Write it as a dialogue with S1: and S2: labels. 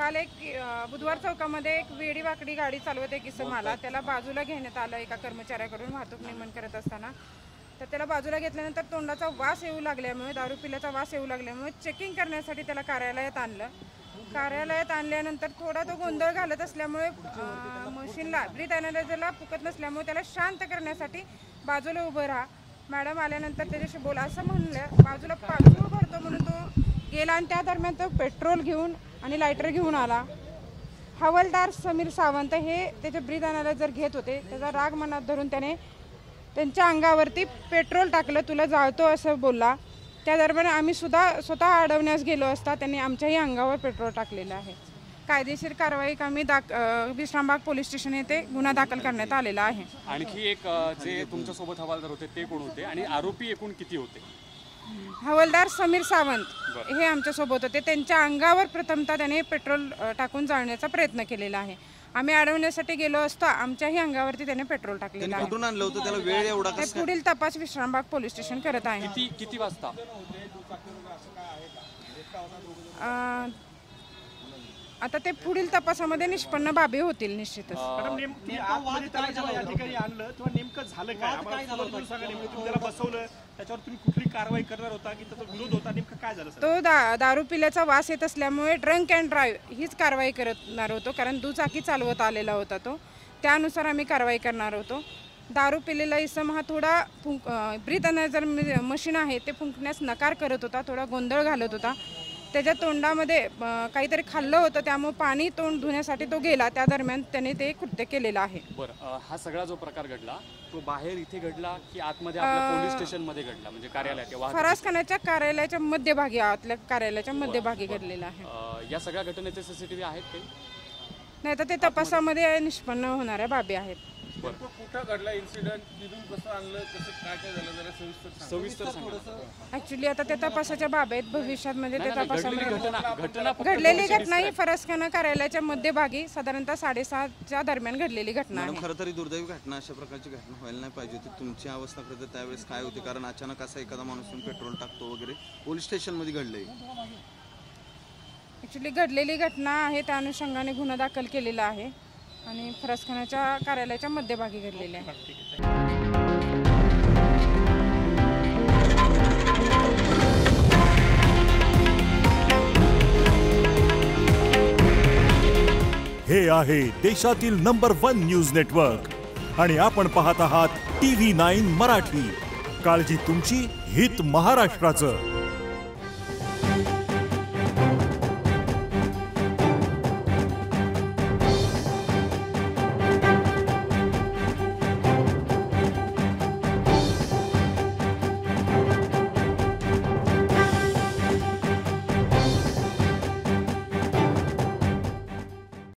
S1: काल एक बुधवार चौकामध्ये एक वेडी वाकडी गाडी चालवत एक इसम आला, त्याला बाजूला घेण्यात आलं एका कर्मचाऱ्याकडून वाहतूक नियमन करत असताना. तर त्याला बाजूला घेतल्यानंतर तोंडाचा वास येऊ लागल्यामुळे, दारू पिल्याचा वास येऊ लागल्यामुळे चेकिंग करण्यासाठी त्याला कार्यालयात आणलं. कार्यालयात आणल्यानंतर थोडा तो गोंधळ घालत असल्यामुळे मशीनला ब्रीथ अनालायझरला फुकत नसल्यामुळे त्याला शांत करण्यासाठी बाजूला उभं राहा, मॅडम आल्यानंतर त्याच्याशी बोला असं म्हणलं. बाजूला पाचूळ भरतो म्हणून तो गेला आणि त्या दरम्यान तो पेट्रोल घेऊन आणि लायटर घेऊन आला. हवालदार समीर सावंत हे त्याचे ब्रीथ अनालायझर घेत होते. त्याचा राग मनात धरून त्याने त्यांच्या अंगावरती पेट्रोल टाकलं, तुला जाळतो असं बोलला. त्या दरम्यान आम्ही सुद्धा स्वतः अडवण्यास गेलो असता त्यांनी आमच्याही अंगावर पेट्रोल टाकलेलं आहे. कायदेशीर कारवाई आम्ही विश्रामबाग पोलीस स्टेशन येथे गुन्हा दाखल करण्यात आलेला आहे.
S2: आणखी एक जे तुमच्यासोबत हवालदार होते ते कोण होते आणि आरोपी एकूण किती होते?
S1: हवालदार समीर सावंत हे आमच्यासोबत होते. त्यांच्या अंगावर प्रथमतः त्याने पेट्रोल टाकून जाळण्याचा प्रयत्न केलेला आहे. आम्ही अडवण्यासाठी गेलो असता आमच्याही अंगावरती त्याने पेट्रोल टाकलेलं आहे.
S3: कुठून आणलं होतं त्याला? वेळ एवढा कसं?
S1: पुढील तपास विश्रामबाग पोलीस स्टेशन करत आहे.
S2: किती वाजता?
S1: आता ते पुढील तपासामध्ये निष्पन्न बाबी होतील निश्चितच.
S4: नेमकं झालं काय? त्याला बसवलं, त्याच्यावर तुम्ही कुठली कारवाई करणार होता की त्याचा विरोध होता? नेमकं काय झालं?
S1: तो दारू पिल्याचा वास येत असल्यामुळे ड्रंक अँड ड्राईव्ह हीच कारवाई करणार होतो, कारण दुचाकी चालवत आलेला होता तो. त्यानुसार आम्ही कारवाई करणार होतो. दारू पिलेला इसम हा थोडा ब्रीथ अनालायझर मशीन आहे ते फुंकण्यास नकार करत होता, थोडा गोंधळ घालत होता. त्याच्या तोंडामध्ये काहीतरी खाल्लं होतं, त्यामुळे पाणी तोंड धुण्यासाठी तो गेला. त्या दरम्यान त्याने ते कृत्य केलेलं आहे.
S2: बरं, हा सगळा जो प्रकार घडला तो बाहेर इथे घडला की आतमध्ये आपल्या पोलीस स्टेशनमध्ये घडला, म्हणजे कार्यालयात?
S1: फराज खानाच्या कार्यालयाच्या मध्यभागी, आतल्या कार्यालयाच्या मध्यभागी घडलेला आहे.
S2: या सगळ्या घटनेचे सीसीटीव्ही आहेत काही?
S1: नाही, तर ते तपासामध्ये निष्पन्न होणाऱ्या बाबी आहेत.
S5: कुठं घडला इन्सिडेंट, तिथून कसं आणलं, कसं काय काय झालं, जरा
S2: सविस्तर सांगा.
S1: ऍक्च्युली आता त्या तपासाच्या बाबी आहेत. भविष्यात म्हणजे त्या तपासामध्ये
S2: घडलेली
S1: घटना ही फराज खाना कार्यालयाच्या मध्यभागी साधारणतः 6:30च्या दरम्यान घडलेली घटना आहे.
S3: खरं तरी दुर्दैवी घटना, अशा प्रकारची घटना व्हायला नाही पाहिजे होती. तुमची अवस्था करते त्यावेळेस काय होती? कारण अचानक असा एखादा माणूस पेट्रोल टाकतो वगैरे पोलीस स्टेशनमध्ये घडलंय.
S1: ऍक्च्युली घडलेली घटना आहे, त्या अनुषंगाने गुन्हा दाखल केलेला आहे आणि फराज खानाच्या कार्यालयाच्या मध्यभागी घडलेले आहे.
S6: हे आहे देशातील नंबर 1 न्यूज नेटवर्क आणि आपण पाहत आहात TV9 मराठी. काळजी तुमची, हित महाराष्ट्राचं.